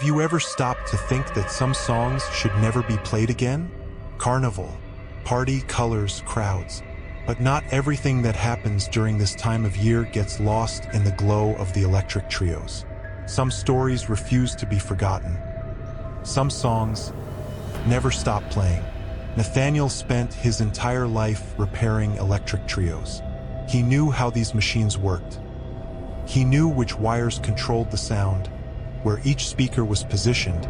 you ever stopped to think that some songs should never be played again? Carnival, party, colors, crowds. But not everything that happens during this time of year gets lost in the glow of the electric trios. Some stories refuse to be forgotten. Some songs never stop playing. Nathaniel spent his entire life repairing electric trios. He knew how these machines worked. He knew which wires controlled the sound, where each speaker was positioned,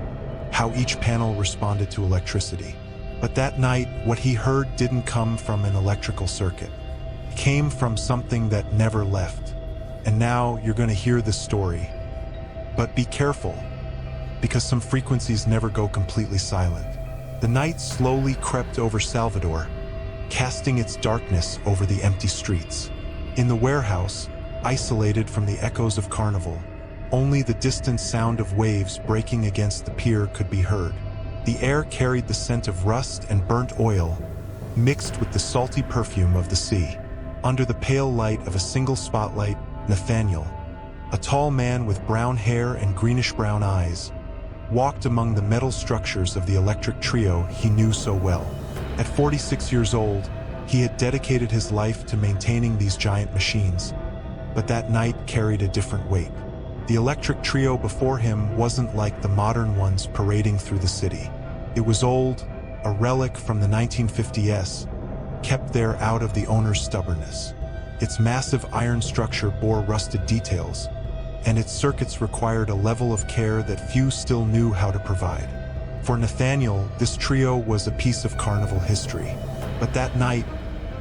how each panel responded to electricity. But that night, what he heard didn't come from an electrical circuit. It came from something that never left. And now you're going to hear this story. But be careful, because some frequencies never go completely silent. The night slowly crept over Salvador, casting its darkness over the empty streets. In the warehouse, isolated from the echoes of Carnival, only the distant sound of waves breaking against the pier could be heard. The air carried the scent of rust and burnt oil, mixed with the salty perfume of the sea. Under the pale light of a single spotlight, Nathaniel, a tall man with brown hair and greenish-brown eyes, walked among the metal structures of the electric trio he knew so well. At 46 years old, he had dedicated his life to maintaining these giant machines. But that night carried a different weight. The electric trio before him wasn't like the modern ones parading through the city. It was old, a relic from the 1950s, kept there out of the owner's stubbornness. Its massive iron structure bore rusted details, and its circuits required a level of care that few still knew how to provide. For Nathaniel, this trio was a piece of Carnival history. But that night,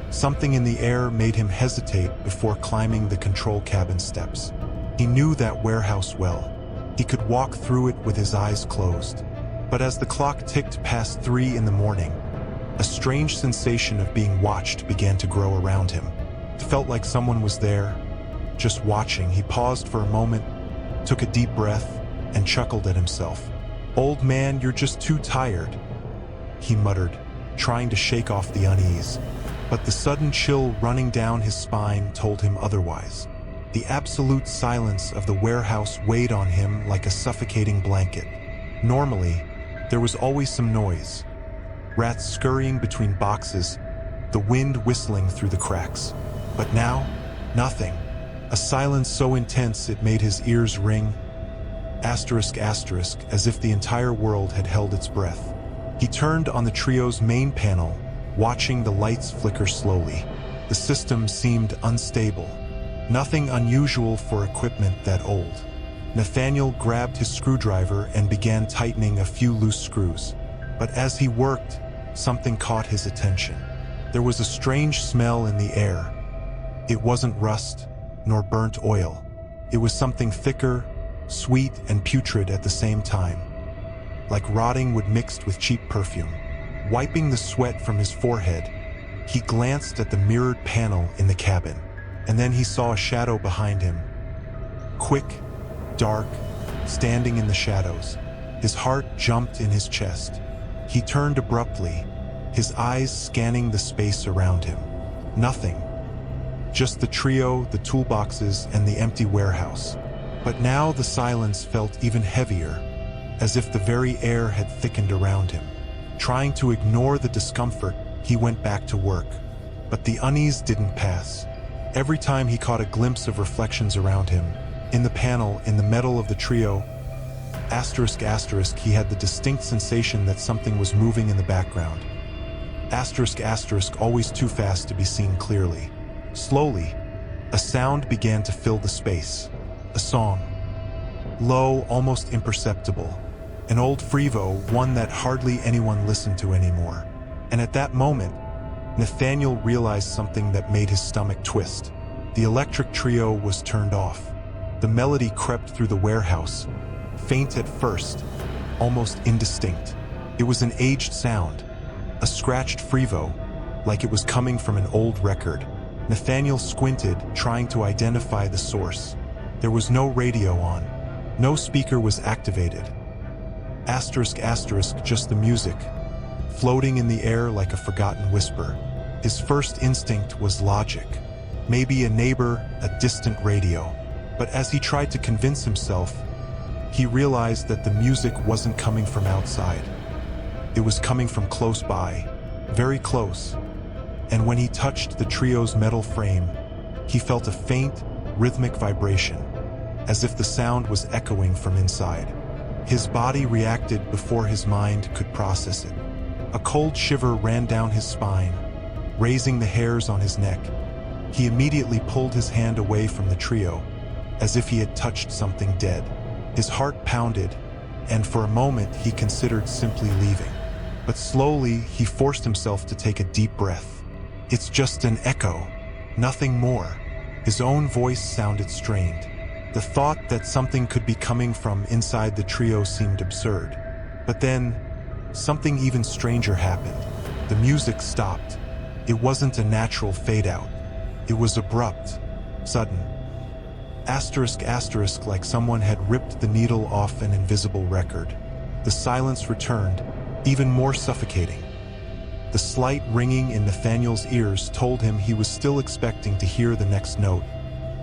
something in the air made him hesitate before climbing the control cabin steps. He knew that warehouse well. He could walk through it with his eyes closed. But as the clock ticked past 3 in the morning, a strange sensation of being watched began to grow around him. It felt like someone was there, just watching. He paused for a moment, took a deep breath, and chuckled at himself. "Old man, you're just too tired," he muttered, trying to shake off the unease. But the sudden chill running down his spine told him otherwise. The absolute silence of the warehouse weighed on him like a suffocating blanket. Normally, there was always some noise. Rats scurrying between boxes, the wind whistling through the cracks. But now, nothing. A silence so intense it made his ears ring, asterisk, as if the entire world had held its breath. He turned on the trio's main panel, watching the lights flicker slowly. The system seemed unstable. Nothing unusual for equipment that old. Nathaniel grabbed his screwdriver and began tightening a few loose screws. But as he worked, something caught his attention. There was a strange smell in the air. It wasn't rust, nor burnt oil. It was something thicker, sweet, and putrid at the same time, like rotting wood mixed with cheap perfume. Wiping the sweat from his forehead, he glanced at the mirrored panel in the cabin, and then he saw a shadow behind him. Quick, dark, standing in the shadows. His heart jumped in his chest. He turned abruptly, his eyes scanning the space around him. Nothing. Just the trio, the toolboxes, and the empty warehouse. But now the silence felt even heavier, as if the very air had thickened around him. Trying to ignore the discomfort, he went back to work. But the unease didn't pass. Every time he caught a glimpse of reflections around him, in the panel, in the metal of the trio, asterisk, he had the distinct sensation that something was moving in the background. Asterisk, always too fast to be seen clearly. Slowly, a sound began to fill the space. A song. Low, almost imperceptible. An old frevo, one that hardly anyone listened to anymore. And at that moment, Nathaniel realized something that made his stomach twist. The electric trio was turned off. The melody crept through the warehouse, faint at first, almost indistinct. It was an aged sound, a scratched frevo, like it was coming from an old record. Nathaniel squinted, trying to identify the source. There was no radio on. No speaker was activated. Asterisk, just the music, floating in the air like a forgotten whisper. His first instinct was logic. Maybe a neighbor, a distant radio. But as he tried to convince himself, He realized that the music wasn't coming from outside. It was coming from close by, very close. And when he touched the trio's metal frame, he felt a faint, rhythmic vibration, as if the sound was echoing from inside. His body reacted before his mind could process it. A cold shiver ran down his spine, raising the hairs on his neck. He immediately pulled his hand away from the trio, as if he had touched something dead. His heart pounded, and for a moment he considered simply leaving. But slowly he forced himself to take a deep breath. It's just an echo, nothing more. His own voice sounded strained. The thought that something could be coming from inside the trio seemed absurd. But then, something even stranger happened. The music stopped. It wasn't a natural fade-out. It was abrupt, sudden. ***, like someone had ripped the needle off an invisible record. The silence returned, even more suffocating. The slight ringing in Nathaniel's ears told him he was still expecting to hear the next note,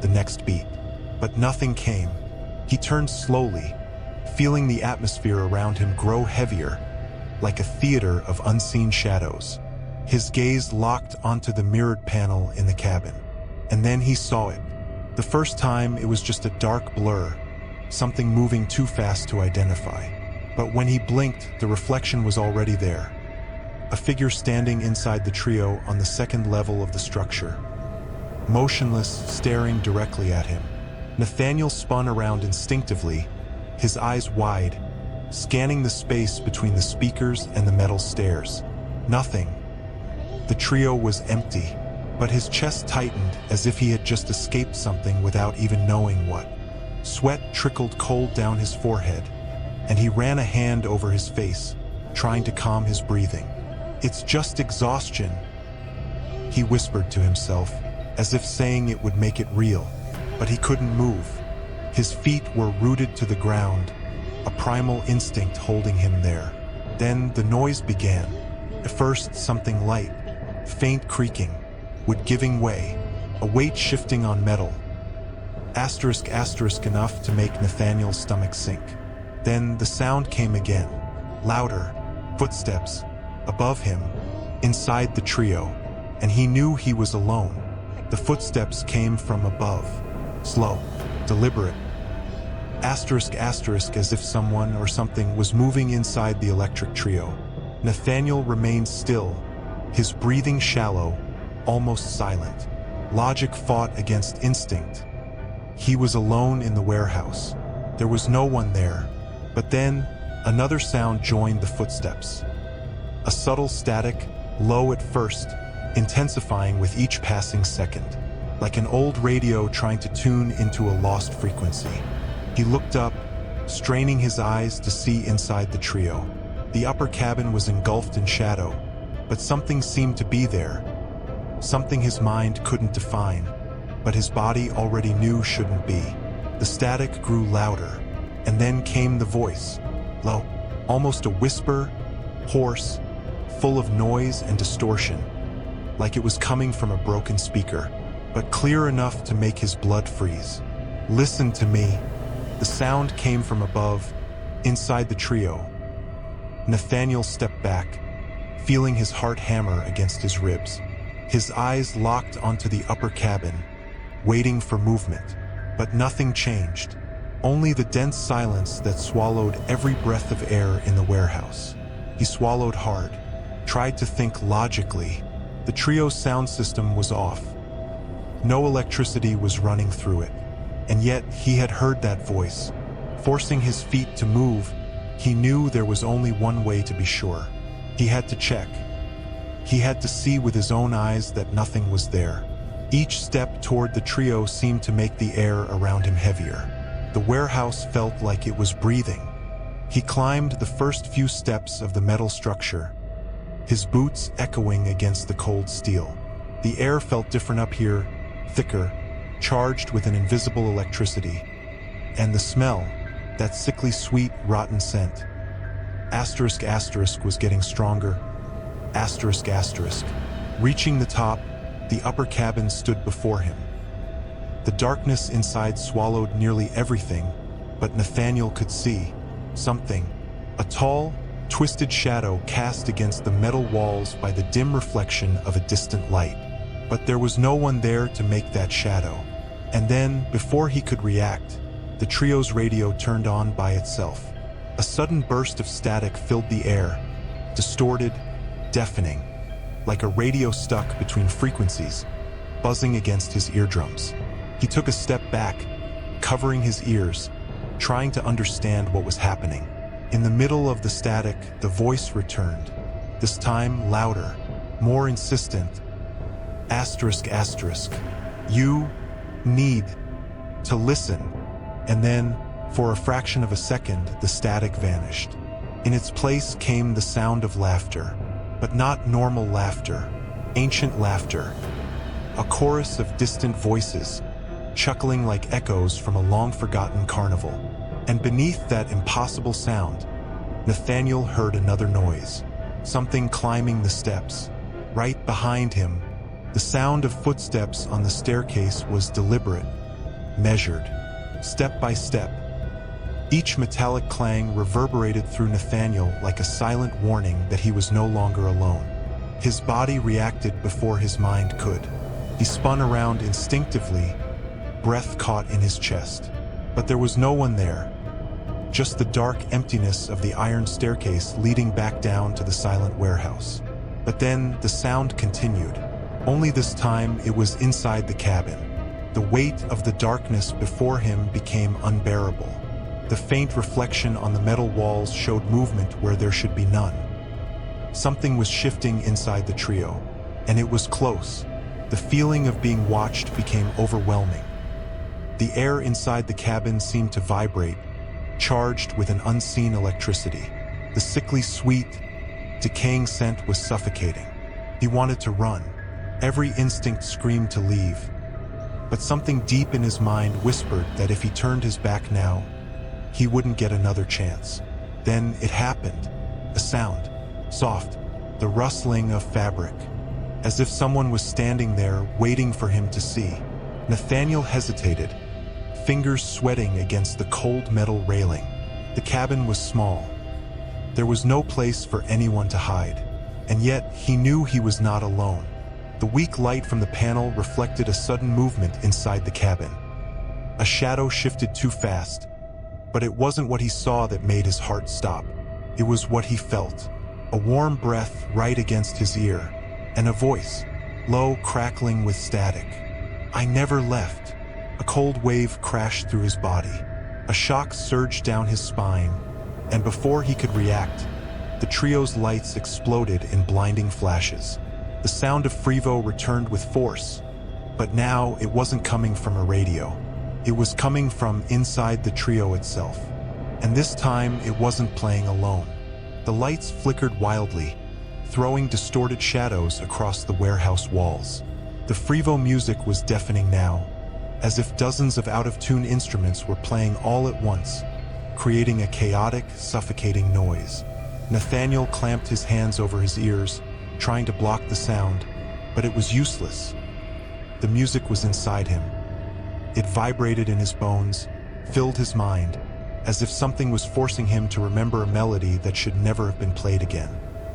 the next beat. But nothing came. He turned slowly, feeling the atmosphere around him grow heavier, like a theater of unseen shadows. His gaze locked onto the mirrored panel in the cabin. And then he saw it. The first time it was just a dark blur, something moving too fast to identify. But when he blinked, the reflection was already there. A figure standing inside the trio on the second level of the structure, motionless, staring directly at him. Nathaniel spun around instinctively, his eyes wide, scanning the space between the speakers and the metal stairs. Nothing. The trio was empty, but his chest tightened as if he had just escaped something without even knowing what. Sweat trickled cold down his forehead, and he ran a hand over his face, trying to calm his breathing. "It's just exhaustion," he whispered to himself, as if saying it would make it real. But he couldn't move. His feet were rooted to the ground, a primal instinct holding him there. Then the noise began. At first, something light, faint creaking, would giving way, a weight shifting on metal. ***, enough to make Nathaniel's stomach sink. Then the sound came again, louder, footsteps, above him, inside the trio, and he knew he was alone. The footsteps came from above, slow, deliberate. ***, as if someone or something was moving inside the electric trio. Nathaniel remained still, his breathing shallow, almost silent. Logic fought against instinct. He was alone in the warehouse. There was no one there. But then, another sound joined the footsteps. A subtle static, low at first, intensifying with each passing second, like an old radio trying to tune into a lost frequency. He looked up, straining his eyes to see inside the trio. The upper cabin was engulfed in shadow, but something seemed to be there. Something his mind couldn't define, but his body already knew shouldn't be. The static grew louder, and then came the voice, low, almost a whisper, hoarse, full of noise and distortion, like it was coming from a broken speaker, but clear enough to make his blood freeze. "Listen to me." The sound came from above, inside the trio. Nathaniel stepped back, feeling his heart hammer against his ribs. His eyes locked onto the upper cabin, waiting for movement. But nothing changed. Only the dense silence that swallowed every breath of air in the warehouse. He swallowed hard, tried to think logically. The trio's sound system was off. No electricity was running through it. And yet he had heard that voice. Forcing his feet to move, he knew there was only one way to be sure. He had to check. He had to see with his own eyes that nothing was there. Each step toward the trio seemed to make the air around him heavier. The warehouse felt like it was breathing. He climbed the first few steps of the metal structure, his boots echoing against the cold steel. The air felt different up here, thicker, charged with an invisible electricity. And the smell, that sickly sweet, rotten scent. ***, was getting stronger. ***. Reaching the top, the upper cabin stood before him. The darkness inside swallowed nearly everything, but Nathaniel could see something. A tall, twisted shadow cast against the metal walls by the dim reflection of a distant light. But there was no one there to make that shadow. And then, before he could react, the trio's radio turned on by itself. A sudden burst of static filled the air, distorted, deafening, like a radio stuck between frequencies, buzzing against his eardrums. He took a step back, covering his ears, trying to understand what was happening. In the middle of the static, the voice returned, this time louder, more insistent. Asterisk, asterisk. You need to listen. And then, for a fraction of a second, the static vanished. In its place came the sound of laughter, but not normal laughter, ancient laughter. A chorus of distant voices, chuckling like echoes from a long-forgotten carnival. And beneath that impossible sound, Nathaniel heard another noise, something climbing the steps. Right behind him, the sound of footsteps on the staircase was deliberate, measured, step by step. Each metallic clang reverberated through Nathaniel like a silent warning that he was no longer alone. His body reacted before his mind could. He spun around instinctively, breath caught in his chest. But there was no one there, just the dark emptiness of the iron staircase leading back down to the silent warehouse. But then the sound continued. Only this time it was inside the cabin. The weight of the darkness before him became unbearable. The faint reflection on the metal walls showed movement where there should be none. Something was shifting inside the trio, and it was close. The feeling of being watched became overwhelming. The air inside the cabin seemed to vibrate, charged with an unseen electricity. The sickly sweet, decaying scent was suffocating. He wanted to run. Every instinct screamed to leave. But something deep in his mind whispered that if he turned his back now, he wouldn't get another chance. Then it happened. A sound, soft, the rustling of fabric, as if someone was standing there waiting for him to see. Nathaniel hesitated, fingers sweating against the cold metal railing. The cabin was small. There was no place for anyone to hide, and yet he knew he was not alone. The weak light from the panel reflected a sudden movement inside the cabin. A shadow shifted too fast, but it wasn't what he saw that made his heart stop. It was what he felt. A warm breath right against his ear, and a voice, low, crackling with static. "I never left." A cold wave crashed through his body. A shock surged down his spine, and before he could react, the trio's lights exploded in blinding flashes. The sound of Frevo returned with force, but now it wasn't coming from a radio. It was coming from inside the trio itself. And this time it wasn't playing alone. The lights flickered wildly, throwing distorted shadows across the warehouse walls. The Frevo music was deafening now, as if dozens of out-of-tune instruments were playing all at once, creating a chaotic, suffocating noise. Nathaniel clamped his hands over his ears, trying to block the sound, but it was useless. The music was inside him. It vibrated in his bones, filled his mind, as if something was forcing him to remember a melody that should never have been played again.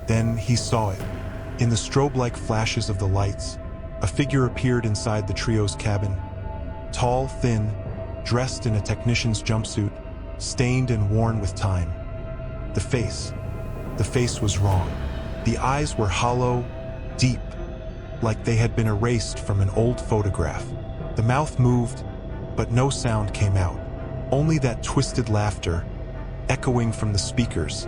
Then he saw it. In the strobe-like flashes of the lights, a figure appeared inside the trio's cabin. Tall, thin, dressed in a technician's jumpsuit, stained and worn with time. The face was wrong. The eyes were hollow, deep, like they had been erased from an old photograph. The mouth moved, but no sound came out. Only that twisted laughter, echoing from the speakers,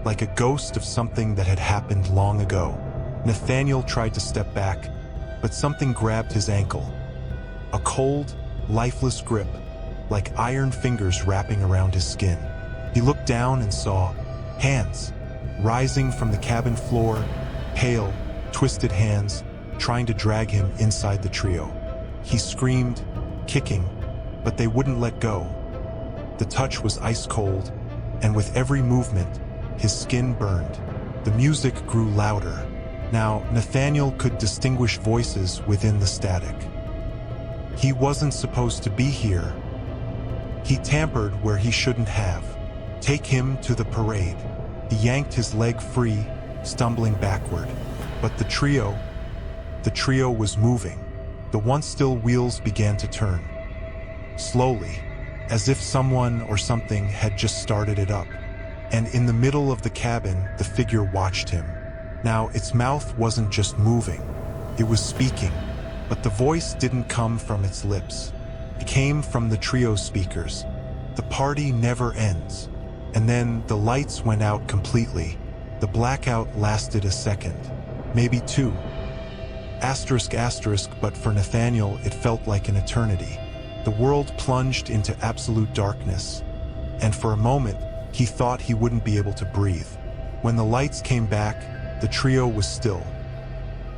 like a ghost of something that had happened long ago. Nathaniel tried to step back, but something grabbed his ankle. A cold, lifeless grip, like iron fingers wrapping around his skin. He looked down and saw hands rising from the cabin floor, pale, twisted hands, trying to drag him inside the trio. He screamed, kicking, but they wouldn't let go. The touch was ice cold, and with every movement, his skin burned. The music grew louder. Now, Nathaniel could distinguish voices within the static. He wasn't supposed to be here. He tampered where he shouldn't have. Take him to the parade. He yanked his leg free, stumbling backward. But the trio was moving. The once still wheels began to turn. Slowly, as if someone or something had just started it up. And in the middle of the cabin, the figure watched him. Now, its mouth wasn't just moving. It was speaking. But the voice didn't come from its lips. It came from the trio speakers. The party never ends. And then the lights went out completely. The blackout lasted a second. Maybe two. Asterisk, but for Nathaniel, it felt like an eternity. The world plunged into absolute darkness. And for a moment, he thought he wouldn't be able to breathe. When the lights came back, the trio was still.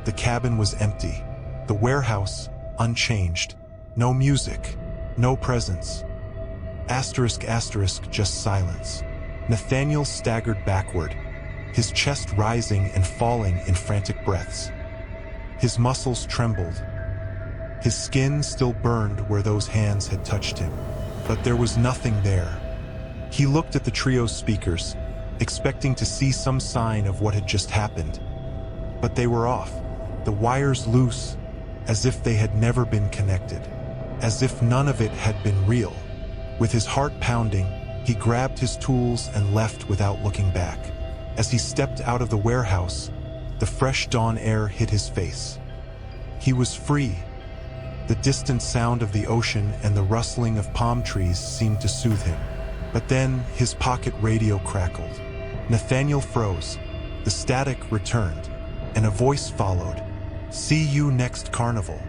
The cabin was empty. The warehouse, unchanged. No music, no presence. Asterisk, just silence. Nathaniel staggered backward, his chest rising and falling in frantic breaths. His muscles trembled. His skin still burned where those hands had touched him. But there was nothing there. He looked at the trio's speakers, expecting to see some sign of what had just happened. But they were off, the wires loose, as if they had never been connected, as if none of it had been real. With his heart pounding, he grabbed his tools and left without looking back. As he stepped out of the warehouse, the fresh dawn air hit his face. He was free. The distant sound of the ocean and the rustling of palm trees seemed to soothe him. But then his pocket radio crackled. Nathaniel froze. The static returned, and a voice followed. "See you next Carnival."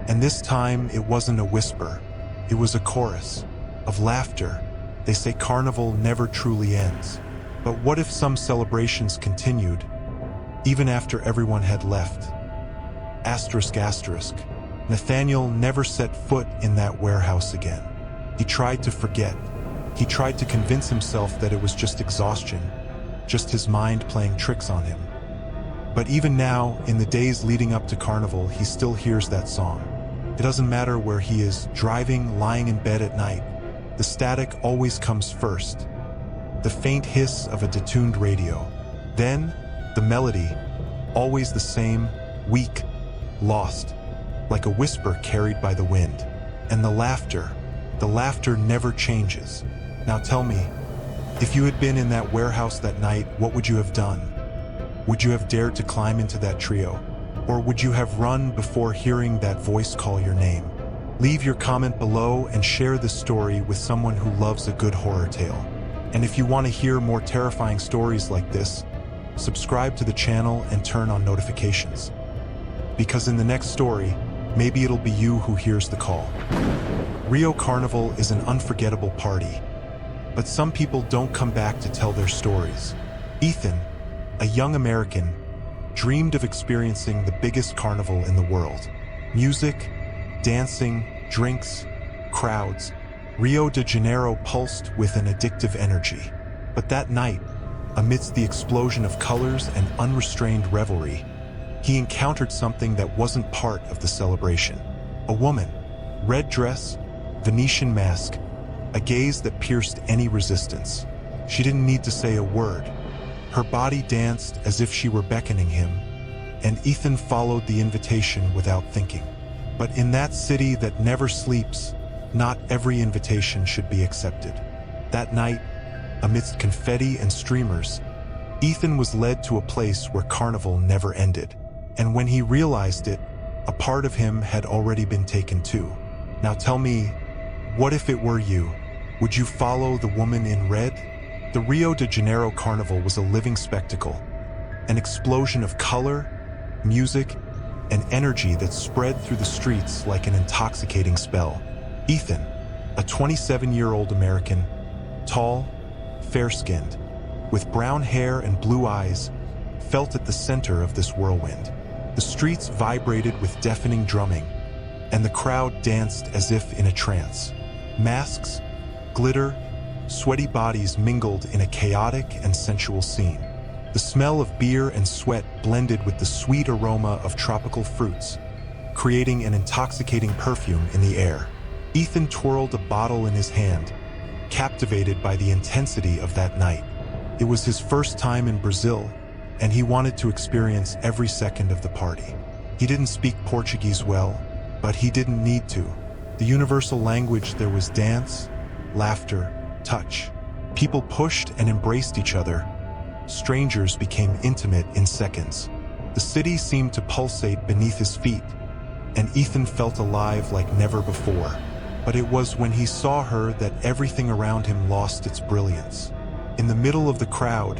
And this time it wasn't a whisper. It was a chorus of laughter. They say Carnival never truly ends. But what if some celebrations continued, even after everyone had left? Asterisk. Nathaniel never set foot in that warehouse again. He tried to forget. He tried to convince himself that it was just exhaustion, just his mind playing tricks on him. But even now, in the days leading up to Carnival, he still hears that song. It doesn't matter where he is, driving, lying in bed at night. The static always comes first. The faint hiss of a detuned radio. Then, the melody, always the same, weak, lost, like a whisper carried by the wind. And the laughter never changes. Now tell me, if you had been in that warehouse that night, what would you have done? Would you have dared to climb into that trio? Or would you have run before hearing that voice call your name? Leave your comment below and share this story with someone who loves a good horror tale. And if you want to hear more terrifying stories like this, subscribe to the channel and turn on notifications. Because in the next story, maybe it'll be you who hears the call. Rio Carnival is an unforgettable party, but some people don't come back to tell their stories. Ethan, a young American, dreamed of experiencing the biggest carnival in the world. Music, dancing, drinks, crowds. Rio de Janeiro pulsed with an addictive energy. But that night, amidst the explosion of colors and unrestrained revelry, he encountered something that wasn't part of the celebration. A woman, red dress, Venetian mask, a gaze that pierced any resistance. She didn't need to say a word. Her body danced as if she were beckoning him, and Ethan followed the invitation without thinking. But in that city that never sleeps, not every invitation should be accepted. That night, amidst confetti and streamers, Ethan was led to a place where Carnival never ended. And when he realized it, a part of him had already been taken too. Now tell me, what if it were you? Would you follow the woman in red? The Rio de Janeiro Carnival was a living spectacle, an explosion of color, music, and energy that spread through the streets like an intoxicating spell. Ethan, a 27-year-old American, tall, fair-skinned, with brown hair and blue eyes, felt at the center of this whirlwind. The streets vibrated with deafening drumming, and the crowd danced as if in a trance. Masks, glitter, sweaty bodies mingled in a chaotic and sensual scene. The smell of beer and sweat blended with the sweet aroma of tropical fruits, creating an intoxicating perfume in the air. Ethan twirled a bottle in his hand, captivated by the intensity of that night. It was his first time in Brazil, and he wanted to experience every second of the party. He didn't speak Portuguese well, but he didn't need to. The universal language there was dance, laughter, touch. People pushed and embraced each other. Strangers became intimate in seconds. The city seemed to pulsate beneath his feet, and Ethan felt alive like never before. But it was when he saw her that everything around him lost its brilliance. In the middle of the crowd,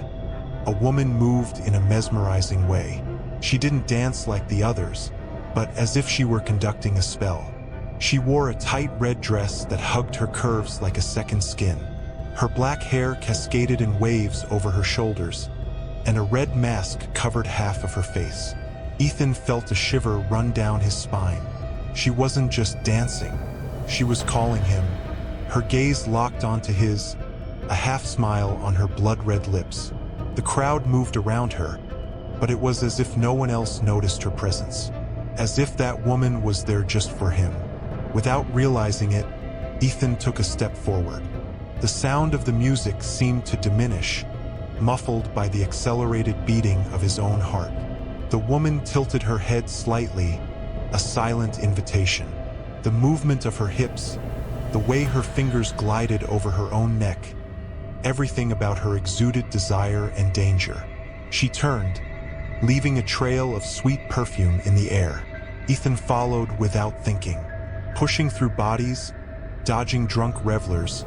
a woman moved in a mesmerizing way. She didn't dance like the others, but as if she were conducting a spell. She wore a tight red dress that hugged her curves like a second skin. Her black hair cascaded in waves over her shoulders, and a red mask covered half of her face. Ethan felt a shiver run down his spine. She wasn't just dancing, she was calling him. Her gaze locked onto his, a half smile on her blood-red lips. The crowd moved around her, but it was as if no one else noticed her presence. As if that woman was there just for him. Without realizing it, Ethan took a step forward. The sound of the music seemed to diminish, muffled by the accelerated beating of his own heart. The woman tilted her head slightly, a silent invitation. The movement of her hips, the way her fingers glided over her own neck, everything about her exuded desire and danger. She turned, leaving a trail of sweet perfume in the air. Ethan followed without thinking, pushing through bodies, dodging drunk revelers,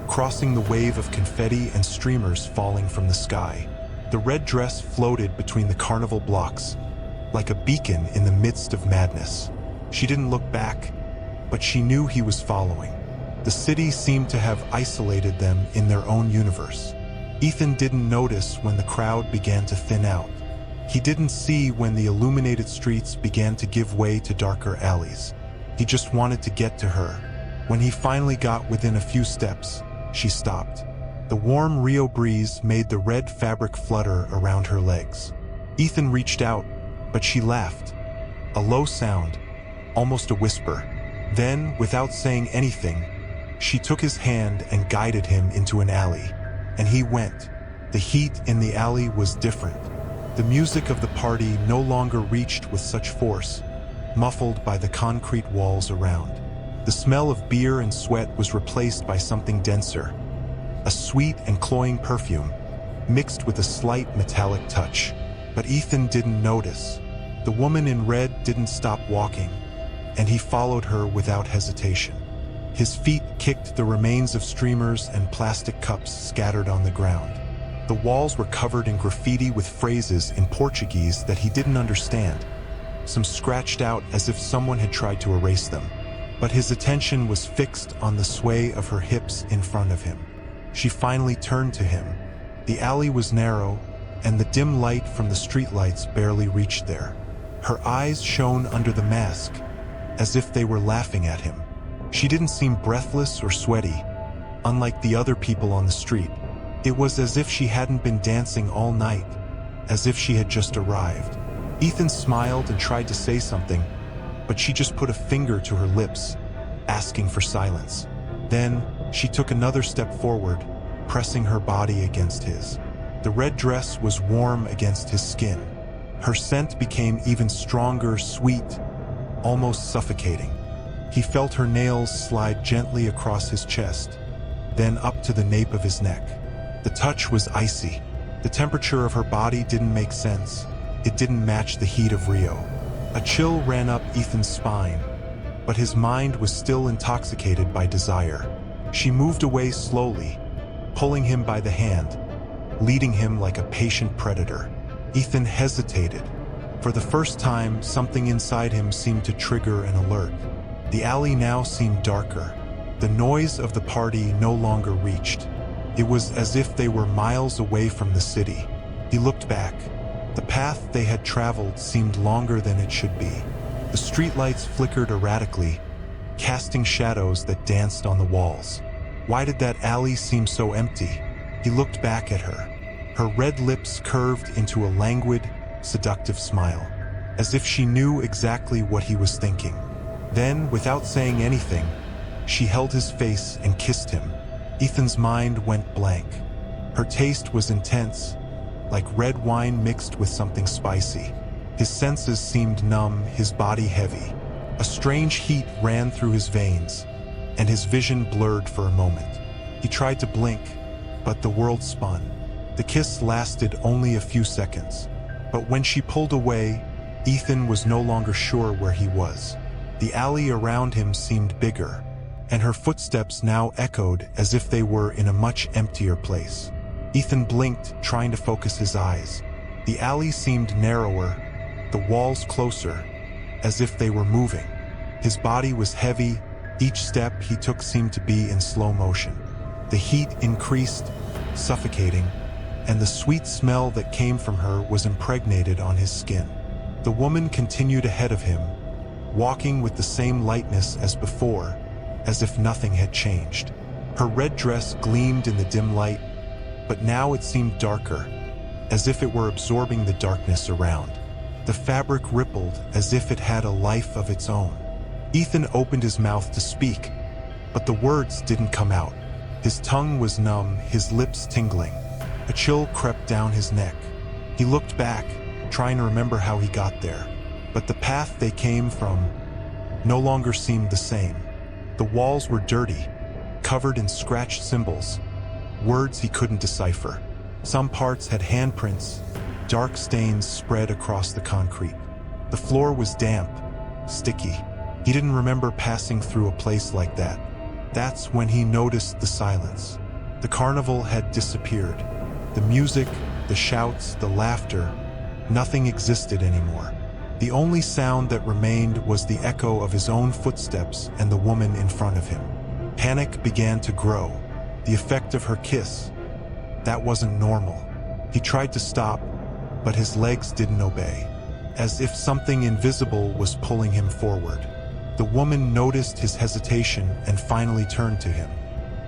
crossing the wave of confetti and streamers falling from the sky. The red dress floated between the carnival blocks, like a beacon in the midst of madness. She didn't look back, but she knew he was following. The city seemed to have isolated them in their own universe. Ethan didn't notice when the crowd began to thin out. He didn't see when the illuminated streets began to give way to darker alleys. He just wanted to get to her. When he finally got within a few steps, she stopped. The warm Rio breeze made the red fabric flutter around her legs. Ethan reached out, but she laughed. A low sound, almost a whisper. Then, without saying anything, she took his hand and guided him into an alley. And he went. The heat in the alley was different. The music of the party no longer reached with such force, muffled by the concrete walls around. The smell of beer and sweat was replaced by something denser, a sweet and cloying perfume, mixed with a slight metallic touch. But Ethan didn't notice. The woman in red didn't stop walking, and he followed her without hesitation. His feet kicked the remains of streamers and plastic cups scattered on the ground. The walls were covered in graffiti with phrases in Portuguese that he didn't understand, some scratched out as if someone had tried to erase them. But his attention was fixed on the sway of her hips in front of him. She finally turned to him. The alley was narrow, and the dim light from the streetlights barely reached there. Her eyes shone under the mask, as if they were laughing at him. She didn't seem breathless or sweaty, unlike the other people on the street. It was as if she hadn't been dancing all night, as if she had just arrived. Ethan smiled and tried to say something, but she just put a finger to her lips, asking for silence. Then, she took another step forward, pressing her body against his. The red dress was warm against his skin. Her scent became even stronger, sweet, almost suffocating. He felt her nails slide gently across his chest, then up to the nape of his neck. The touch was icy. The temperature of her body didn't make sense. It didn't match the heat of Rio. A chill ran up Ethan's spine, but his mind was still intoxicated by desire. She moved away slowly, pulling him by the hand, leading him like a patient predator. Ethan hesitated. For the first time, something inside him seemed to trigger an alert. The alley now seemed darker. The noise of the party no longer reached. It was as if they were miles away from the city. He looked back. The path they had traveled seemed longer than it should be. The streetlights flickered erratically, casting shadows that danced on the walls. Why did that alley seem so empty? He looked back at her. Her red lips curved into a languid, seductive smile, as if she knew exactly what he was thinking. Then, without saying anything, she held his face and kissed him. Ethan's mind went blank. Her taste was intense, like red wine mixed with something spicy. His senses seemed numb, his body heavy. A strange heat ran through his veins, and his vision blurred for a moment. He tried to blink, but the world spun. The kiss lasted only a few seconds, but when she pulled away, Ethan was no longer sure where he was. The alley around him seemed bigger, and her footsteps now echoed as if they were in a much emptier place. Ethan blinked, trying to focus his eyes. The alley seemed narrower, the walls closer, as if they were moving. His body was heavy, each step he took seemed to be in slow motion. The heat increased, suffocating, and the sweet smell that came from her was impregnated on his skin. The woman continued ahead of him, walking with the same lightness as before, as if nothing had changed. Her red dress gleamed in the dim light, but now it seemed darker, as if it were absorbing the darkness around. The fabric rippled as if it had a life of its own. Ethan opened his mouth to speak, but the words didn't come out. His tongue was numb, his lips tingling. A chill crept down his neck. He looked back, trying to remember how he got there, but the path they came from no longer seemed the same. The walls were dirty, covered in scratched symbols, words he couldn't decipher. Some parts had handprints, dark stains spread across the concrete. The floor was damp, sticky. He didn't remember passing through a place like that. That's when he noticed the silence. The carnival had disappeared. The music, the shouts, the laughter, nothing existed anymore. The only sound that remained was the echo of his own footsteps and the woman in front of him. Panic began to grow. The effect of her kiss. That wasn't normal. He tried to stop, but his legs didn't obey, as if something invisible was pulling him forward. The woman noticed his hesitation and finally turned to him.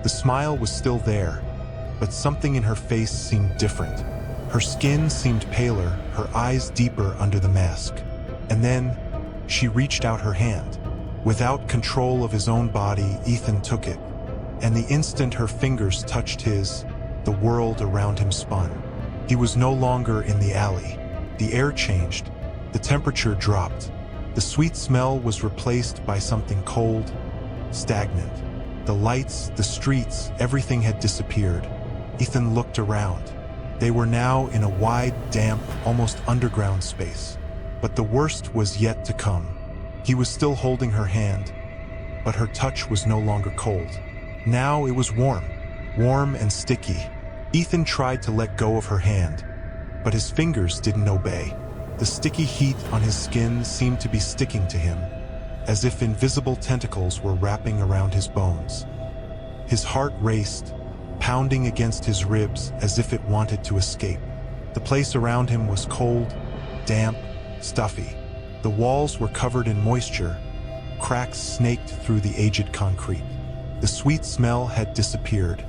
The smile was still there, but something in her face seemed different. Her skin seemed paler, her eyes deeper under the mask. And then, she reached out her hand. Without control of his own body, Ethan took it, and the instant her fingers touched his, the world around him spun. He was no longer in the alley. The air changed. The temperature dropped. The sweet smell was replaced by something cold, stagnant. The lights, the streets, everything had disappeared. Ethan looked around. They were now in a wide, damp, almost underground space. But the worst was yet to come. He was still holding her hand, but her touch was no longer cold. Now it was warm and sticky. Ethan tried to let go of her hand, but his fingers didn't obey. The sticky heat on his skin seemed to be sticking to him, as if invisible tentacles were wrapping around his bones. His heart raced, pounding against his ribs as if it wanted to escape. The place around him was cold, damp, stuffy. The walls were covered in moisture, cracks snaked through the aged concrete. The sweet smell had disappeared.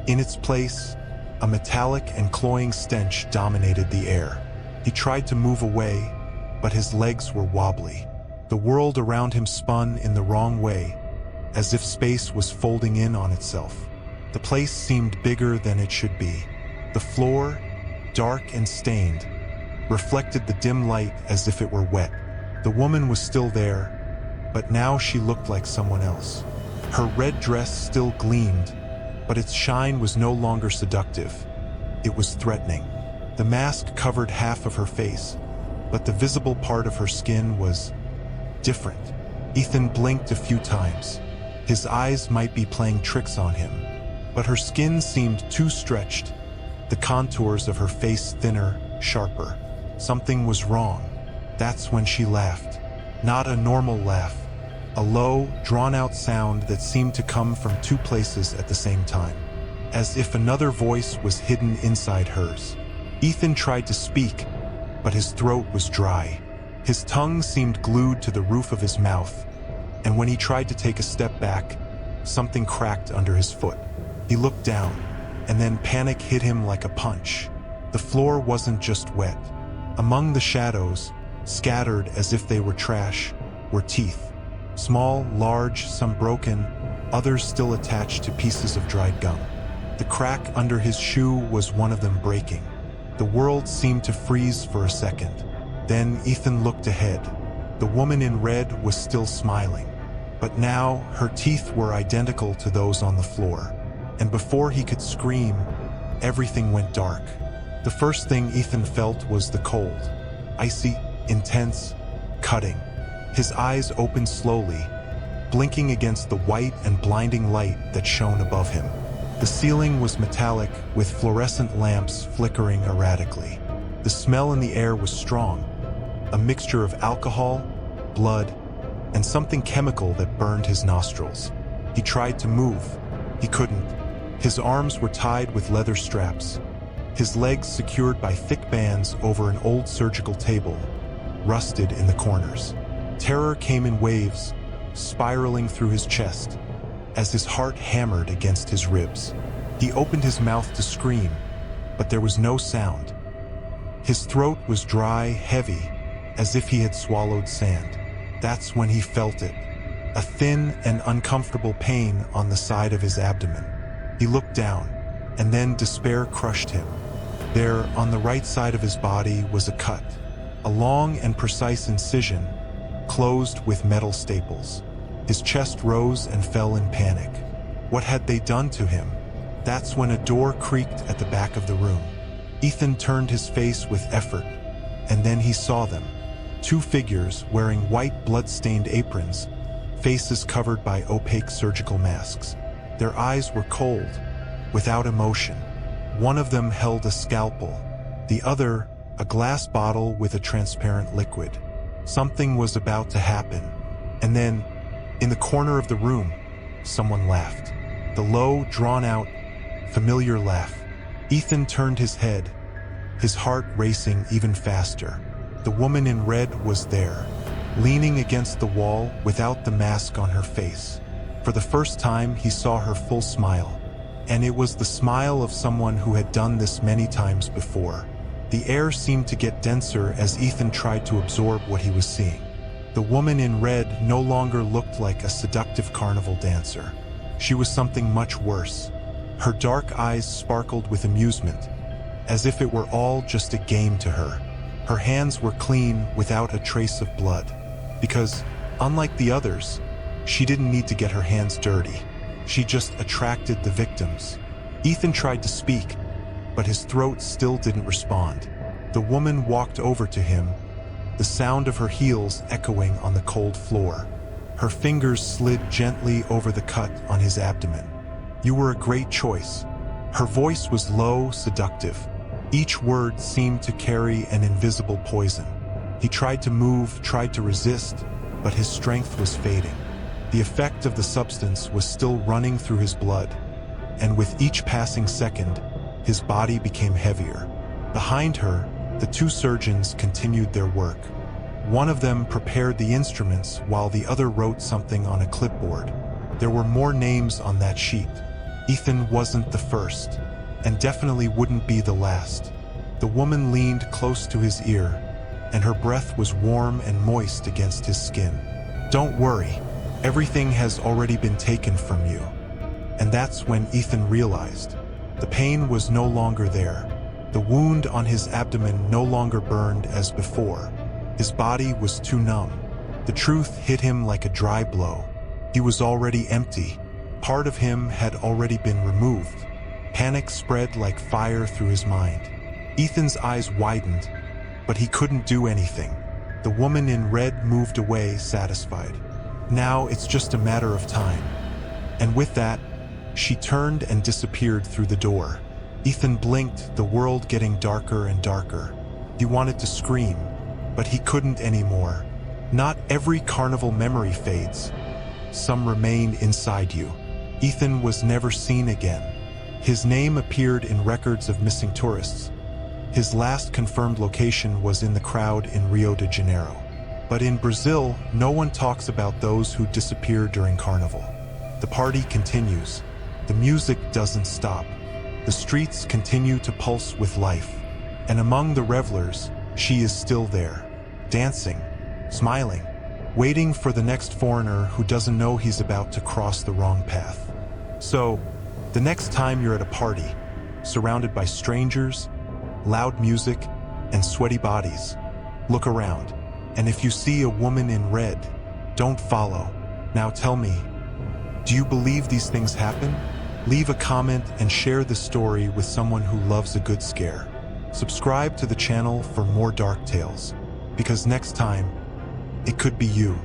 In its place, a metallic and cloying stench dominated the air. He tried to move away, but his legs were wobbly. The world around him spun in the wrong way, as if space was folding in on itself. The place seemed bigger than it should be. The floor, dark and stained, reflected the dim light as if it were wet. The woman was still there, but now she looked like someone else. Her red dress still gleamed, but its shine was no longer seductive. It was threatening. The mask covered half of her face, but the visible part of her skin was different. Ethan blinked a few times. His eyes might be playing tricks on him, but her skin seemed too stretched, the contours of her face thinner, sharper. Something was wrong. That's when she laughed. Not a normal laugh. A low, drawn-out sound that seemed to come from two places at the same time, as if another voice was hidden inside hers. Ethan tried to speak, but his throat was dry. His tongue seemed glued to the roof of his mouth, and when he tried to take a step back, something cracked under his foot. He looked down, and then panic hit him like a punch. The floor wasn't just wet. Among the shadows, scattered as if they were trash, were teeth. Small, large, some broken, others still attached to pieces of dried gum. The crack under his shoe was one of them breaking. The world seemed to freeze for a second. Then Ethan looked ahead. The woman in red was still smiling, but now her teeth were identical to those on the floor. And before he could scream, everything went dark. The first thing Ethan felt was the cold. Icy, intense, cutting. His eyes opened slowly, blinking against the white and blinding light that shone above him. The ceiling was metallic, with fluorescent lamps flickering erratically. The smell in the air was strong, a mixture of alcohol, blood, and something chemical that burned his nostrils. He tried to move. He couldn't. His arms were tied with leather straps, his legs secured by thick bands over an old surgical table, rusted in the corners. Terror came in waves, spiraling through his chest, as his heart hammered against his ribs. He opened his mouth to scream, but there was no sound. His throat was dry, heavy, as if he had swallowed sand. That's when he felt it, a thin and uncomfortable pain on the side of his abdomen. He looked down, and then despair crushed him. There, on the right side of his body, was a cut, a long and precise incision, closed with metal staples. His chest rose and fell in panic. What had they done to him? That's when a door creaked at the back of the room. Ethan turned his face with effort, and then he saw them. Two figures wearing white blood-stained aprons, faces covered by opaque surgical masks. Their eyes were cold, without emotion. One of them held a scalpel, the other a glass bottle with a transparent liquid. Something was about to happen. And then, in the corner of the room, someone laughed. The low, drawn-out, familiar laugh. Ethan turned his head, his heart racing even faster. The woman in red was there, leaning against the wall without the mask on her face. For the first time, he saw her full smile, and it was the smile of someone who had done this many times before. The air seemed to get denser as Ethan tried to absorb what he was seeing. The woman in red no longer looked like a seductive carnival dancer. She was something much worse. Her dark eyes sparkled with amusement, as if it were all just a game to her. Her hands were clean, without a trace of blood, because, unlike the others, she didn't need to get her hands dirty. She just attracted the victims. Ethan tried to speak, but his throat still didn't respond. The woman walked over to him, the sound of her heels echoing on the cold floor. Her fingers slid gently over the cut on his abdomen. "You were a great choice." Her voice was low, seductive. Each word seemed to carry an invisible poison. He tried to move, tried to resist, but his strength was fading. The effect of the substance was still running through his blood, and with each passing second, his body became heavier. Behind her, the two surgeons continued their work. One of them prepared the instruments while the other wrote something on a clipboard. There were more names on that sheet. Ethan wasn't the first, and definitely wouldn't be the last. The woman leaned close to his ear, and her breath was warm and moist against his skin. "Don't worry, everything has already been taken from you." And that's when Ethan realized. The pain was no longer there. The wound on his abdomen no longer burned as before. His body was too numb. The truth hit him like a dry blow. He was already empty. Part of him had already been removed. Panic spread like fire through his mind. Ethan's eyes widened, but he couldn't do anything. The woman in red moved away, satisfied. Now it's just a matter of time. And with that, she turned and disappeared through the door. Ethan blinked, the world getting darker and darker. He wanted to scream, but he couldn't anymore. Not every carnival memory fades. Some remain inside you. Ethan was never seen again. His name appeared in records of missing tourists. His last confirmed location was in the crowd in Rio de Janeiro. But in Brazil, no one talks about those who disappear during Carnival. The party continues. The music doesn't stop. The streets continue to pulse with life. And among the revelers, she is still there, dancing, smiling, waiting for the next foreigner who doesn't know he's about to cross the wrong path. So, the next time you're at a party, surrounded by strangers, loud music, and sweaty bodies, look around. And if you see a woman in red, don't follow. Now tell me, do you believe these things happen? Leave a comment and share the story with someone who loves a good scare. Subscribe to the channel for more dark tales, because next time, it could be you.